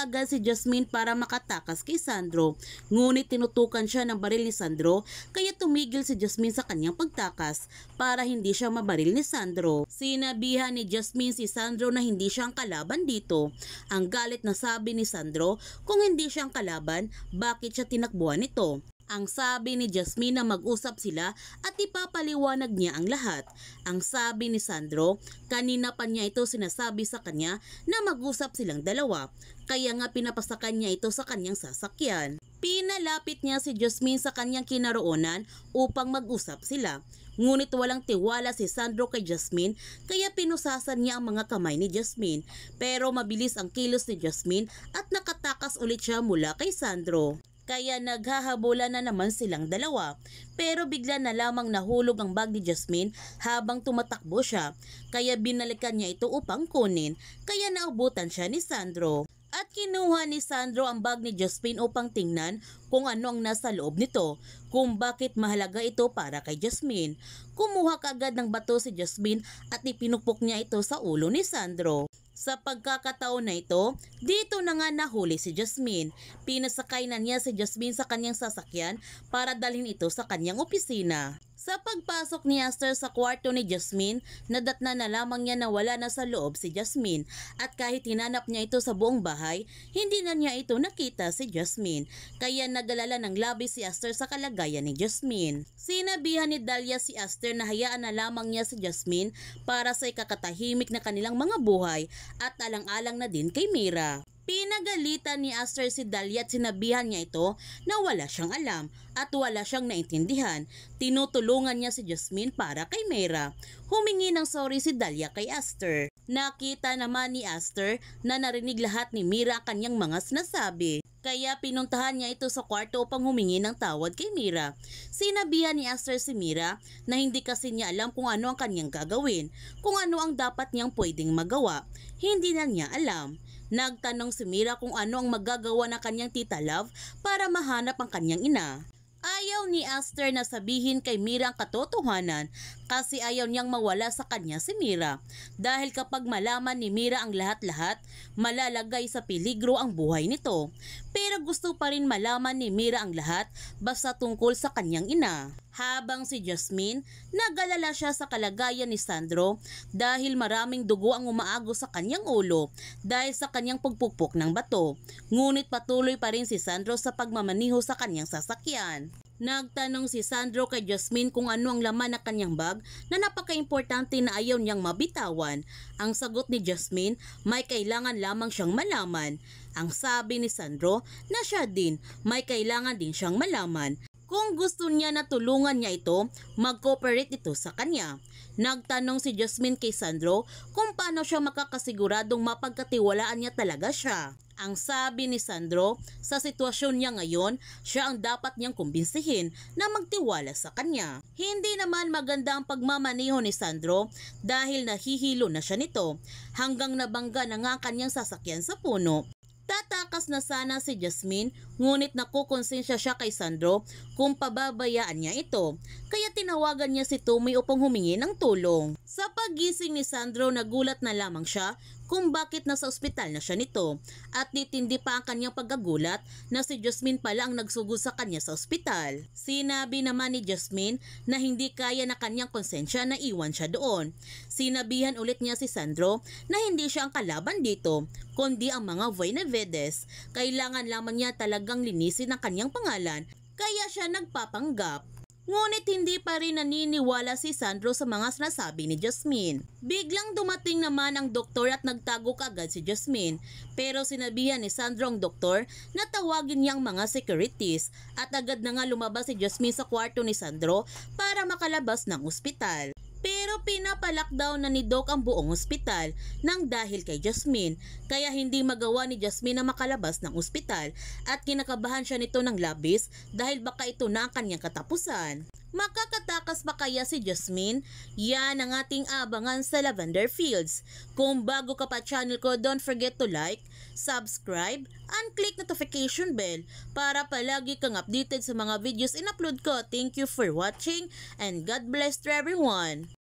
kaagad si Jasmine para makatakas kay Sandro. Ngunit tinutukan siya ng baril ni Sandro kaya tumigil si Jasmine sa kanyang pagtakas para hindi siya mabaril ni Sandro. Sinabihan ni Jasmine si Sandro na hindi siya ang kalaban dito. Ang galit na sabi ni Sandro, kung hindi siya ang kalaban, bakit siya tinakbuhan nito? Ang sabi ni Jasmine na mag-usap sila at ipapaliwanag niya ang lahat. Ang sabi ni Sandro, kanina pa niya ito sinasabi sa kanya na mag-usap silang dalawa. Kaya nga pinapasakan niya ito sa kanyang sasakyan. Pinalapit niya si Jasmine sa kanyang kinaroonan upang mag-usap sila. Ngunit walang tiwala si Sandro kay Jasmine kaya pinusasan niya ang mga kamay ni Jasmine. Pero mabilis ang kilos ni Jasmine at nakatakas ulit siya mula kay Sandro. Kaya naghahabulan na naman silang dalawa. Pero bigla na lamang nahulog ang bag ni Jasmine habang tumatakbo siya. Kaya binalikan niya ito upang kunin. Kaya naubutan siya ni Sandro. At kinuha ni Sandro ang bag ni Jasmine upang tingnan kung ano ang nasa loob nito. Kung bakit mahalaga ito para kay Jasmine. Kumuha kaagad ng bato si Jasmine at ipinupok niya ito sa ulo ni Sandro. Sa pagkakataon na ito, dito na nga nahuli si Jasmine. Pinasakay na niya si Jasmine sa kanyang sasakyan para dalhin ito sa kanyang opisina. Sa pagpasok ni Aster sa kwarto ni Jasmine, nadatna na lamang niya na wala na sa loob si Jasmine at kahit hinanap niya ito sa buong bahay, hindi na niya ito nakita si Jasmine. Kaya nagalala ng labis si Aster sa kalagayan ni Jasmine. Sinabihan ni Dahlia si Aster na hayaan na lamang niya si Jasmine para sa ikakatahimik na kanilang mga buhay at alang-alang na din kay Mira. Pinagalitan ni Aster si Dahlia at sinabihan niya ito na wala siyang alam at wala siyang naintindihan. Tinutulungan niya si Jasmine para kay Mira. Humingi ng sorry si Dahlia kay Aster. Nakita naman ni Aster na narinig lahat ni Mira ang kanyang mga sinasabi. Kaya pinuntahan niya ito sa kwarto upang humingi ng tawad kay Mira. Sinabihan ni Aster si Mira na hindi kasi niya alam kung ano ang kanyang gagawin, kung ano ang dapat niyang pwedeng magawa. Hindi na niya alam. Nagtanong si Mira kung ano ang magagawa ng kanyang tita Love para mahanap ang kanyang ina. Ayaw ni Aster na sabihin kay Mira ang katotohanan kasi ayaw niyang mawala sa kanya si Mira. Dahil kapag malaman ni Mira ang lahat-lahat, malalagay sa peligro ang buhay nito. Pero gusto pa rin malaman ni Mira ang lahat basta tungkol sa kanyang ina. Habang si Jasmine, nag-alala siya sa kalagayan ni Sandro dahil maraming dugo ang umaago sa kanyang ulo dahil sa kanyang pagpupok ng bato. Ngunit patuloy pa rin si Sandro sa pagmamaniho sa kanyang sasakyan. Nagtanong si Sandro kay Jasmine kung ano ang laman ng kanyang bag na napaka-importante na ayaw niyang mabitawan. Ang sagot ni Jasmine, may kailangan lamang siyang malaman. Ang sabi ni Sandro na siya din, may kailangan din siyang malaman. Kung gusto niya na tulungan niya ito, mag-cooperate ito sa kanya. Nagtanong si Jasmine kay Sandro kung paano siya makakasiguradong mapagkatiwalaan niya talaga siya. Ang sabi ni Sandro, sa sitwasyon niya ngayon, siya ang dapat niyang kumbinsihin na magtiwala sa kanya. Hindi naman maganda ang pagmamaniho ni Sandro dahil nahihilo na siya nito hanggang nabangga na nga kanyang sasakyan sa puno. Tatakas na sana si Jasmine ngunit nakukonsensya siya kay Sandro kung pababayaan niya ito. Kaya tinawagan niya si Tommy upang humingi ng tulong. Sa pagising ni Sandro, nagulat na lamang siya kung bakit nasa ospital na siya nito. At nitindi pa ang kanyang pagkagulat na si Jasmine pala ang nagsugod sa kanya sa ospital. Sinabi naman ni Jasmine na hindi kaya na kanyang konsensya na iwan siya doon. Sinabihan ulit niya si Sandro na hindi siya ang kalaban dito, kundi ang mga Voinevedes. Kailangan lamang niya talagang linisin ang kanyang pangalan, kaya siya nagpapanggap. Ngunit hindi pa rin naniniwala si Sandro sa mga sinasabi ni Jasmine. Biglang dumating naman ang doktor at nagtago kaagad si Jasmine. Pero sinabihan ni Sandro ang doktor na tawagin niyang mga securities at agad na nga lumabas si Jasmine sa kwarto ni Sandro para makalabas ng ospital. Pero pinapalockdown na ni Doc ang buong ospital nang dahil kay Jasmine, kaya hindi magawa ni Jasmine na makalabas ng ospital at kinakabahan siya nito ng labis dahil baka ito na ang kanyang katapusan. Makakatakas ba kaya si Jasmine? Yan ang ating abangan sa Lavender Fields. Kung bago ka pa channel ko, don't forget to like, subscribe, and click notification bell para palagi kang updated sa mga videos in-upload ko. Thank you for watching and God bless to everyone.